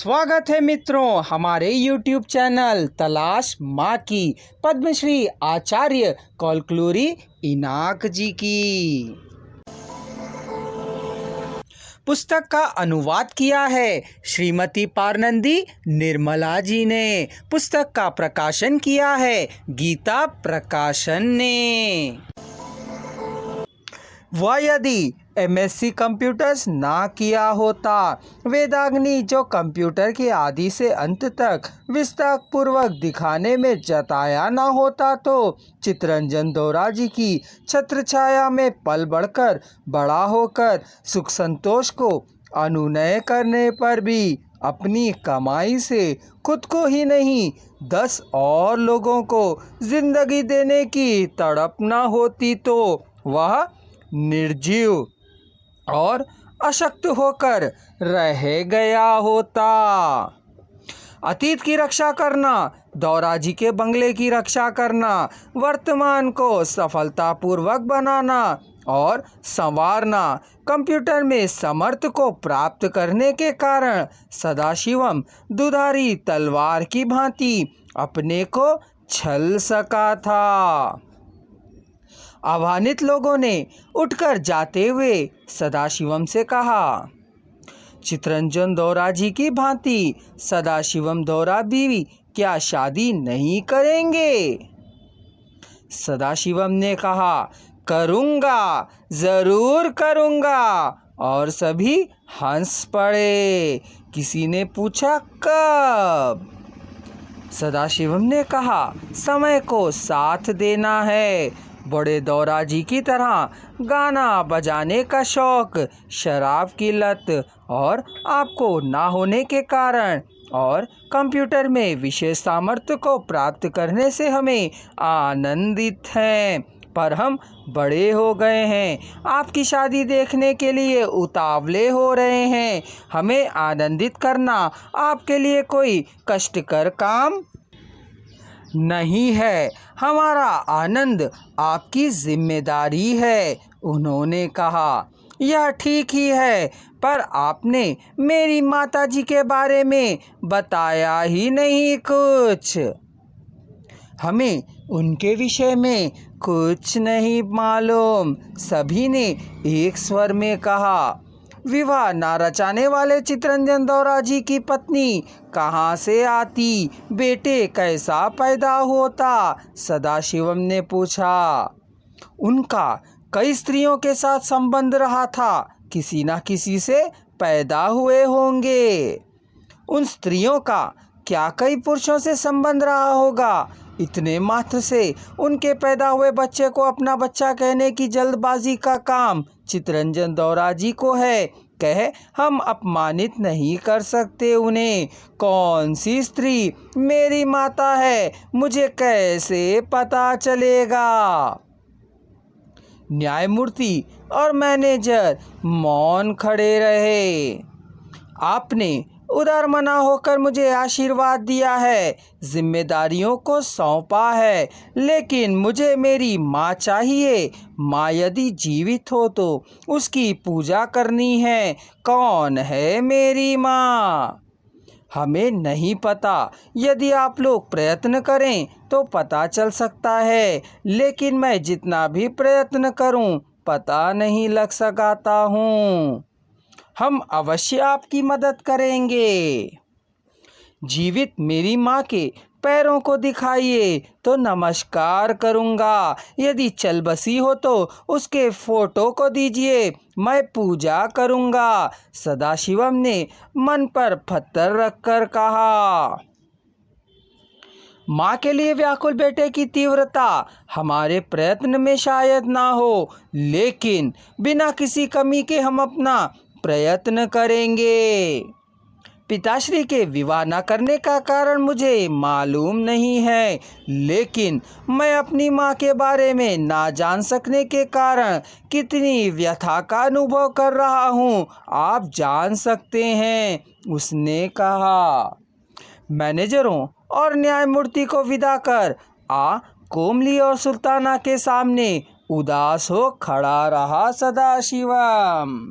स्वागत है मित्रों हमारे YouTube चैनल तलाश माँ की पद्मश्री आचार्य कौलक्लूरी इनाक जी की। पुस्तक का अनुवाद किया है श्रीमती पारनंदी निर्मला जी ने। पुस्तक का प्रकाशन किया है गीता प्रकाशन ने। वह यदि MSc कंप्यूटर्स ना किया होता, वेदाग्नि जो कंप्यूटर के आदि से अंत तक विस्तार पूर्वक दिखाने में जताया ना होता, तो चित्तरंजन दाउरा जी की छत्र छाया में पल बढ़कर बड़ा होकर सुख संतोष को अनुनय करने पर भी अपनी कमाई से खुद को ही नहीं 10 और लोगों को जिंदगी देने की तड़प न होती, तो वह निर्जीव और अशक्त होकर रह गया होता। अतीत की रक्षा करना, दाउरा जी के बंगले की रक्षा करना, वर्तमान को सफलतापूर्वक बनाना और संवारना, कंप्यूटर में समर्थ को प्राप्त करने के कारण सदाशिवम दुधारी तलवार की भांति अपने को छल सका था। आह्वानित लोगों ने उठकर जाते हुए सदाशिवम से कहा, चित्तरंजन दाउरा जी की भांति सदाशिवम दाउरा भी क्या शादी नहीं करेंगे? सदाशिवम ने कहा, करूँगा, ज़रूर करूँगा। और सभी हंस पड़े। किसी ने पूछा, कब? सदाशिवम ने कहा, समय को साथ देना है। बड़े दाउरा जी की तरह गाना बजाने का शौक, शराब की लत और आपको ना होने के कारण और कंप्यूटर में विशेष सामर्थ्य को प्राप्त करने से हमें आनंदित हैं, पर हम बड़े हो गए हैं, आपकी शादी देखने के लिए उतावले हो रहे हैं। हमें आनंदित करना आपके लिए कोई कष्टकर काम नहीं है, हमारा आनंद आपकी जिम्मेदारी है। उन्होंने कहा, यह ठीक ही है, पर आपने मेरी माताजी के बारे में बताया ही नहीं कुछ। हमें उनके विषय में कुछ नहीं मालूम, सभी ने एक स्वर में कहा। विवाह ना रचाने वाले चित्तरंजन दाउरा जी की पत्नी कहाँ से आती, बेटे कैसा पैदा होता? सदाशिवम ने पूछा। उनका कई स्त्रियों के साथ संबंध रहा था, किसी न किसी से पैदा हुए होंगे। उन स्त्रियों का क्या कई पुरुषों से संबंध रहा होगा? इतने मात्र से उनके पैदा हुए बच्चे को अपना बच्चा कहने की जल्दबाजी का काम चित्तरंजन दाउरा जी को है, कह हम अपमानित नहीं कर सकते उन्हें। कौन सी स्त्री मेरी माता है, मुझे कैसे पता चलेगा? न्यायमूर्ति और मैनेजर मौन खड़े रहे। आपने उदार मना होकर मुझे आशीर्वाद दिया है, जिम्मेदारियों को सौंपा है, लेकिन मुझे मेरी माँ चाहिए। माँ यदि जीवित हो तो उसकी पूजा करनी है। कौन है मेरी माँ? हमें नहीं पता, यदि आप लोग प्रयत्न करें तो पता चल सकता है, लेकिन मैं जितना भी प्रयत्न करूं पता नहीं लग सकाता हूं। हम अवश्य आपकी मदद करेंगे। जीवित मेरी माँ के पैरों को दिखाइए तो नमस्कार करूँगा, यदि चल बसी हो तो उसके फोटो को दीजिए, मैं पूजा करूँगा। सदाशिवम ने मन पर पत्थर रखकर कहा। माँ के लिए व्याकुल बेटे की तीव्रता हमारे प्रयत्न में शायद ना हो, लेकिन बिना किसी कमी के हम अपना प्रयत्न करेंगे। पिताश्री के विवाह न करने का कारण मुझे मालूम नहीं है, लेकिन मैं अपनी माँ के बारे में ना जान सकने के कारण कितनी व्यथा का अनुभव कर रहा हूँ आप जान सकते हैं, उसने कहा। मैनेजरों और न्यायमूर्ति को विदा कर कोमली और सुल्ताना के सामने उदास हो खड़ा रहा सदाशिवम।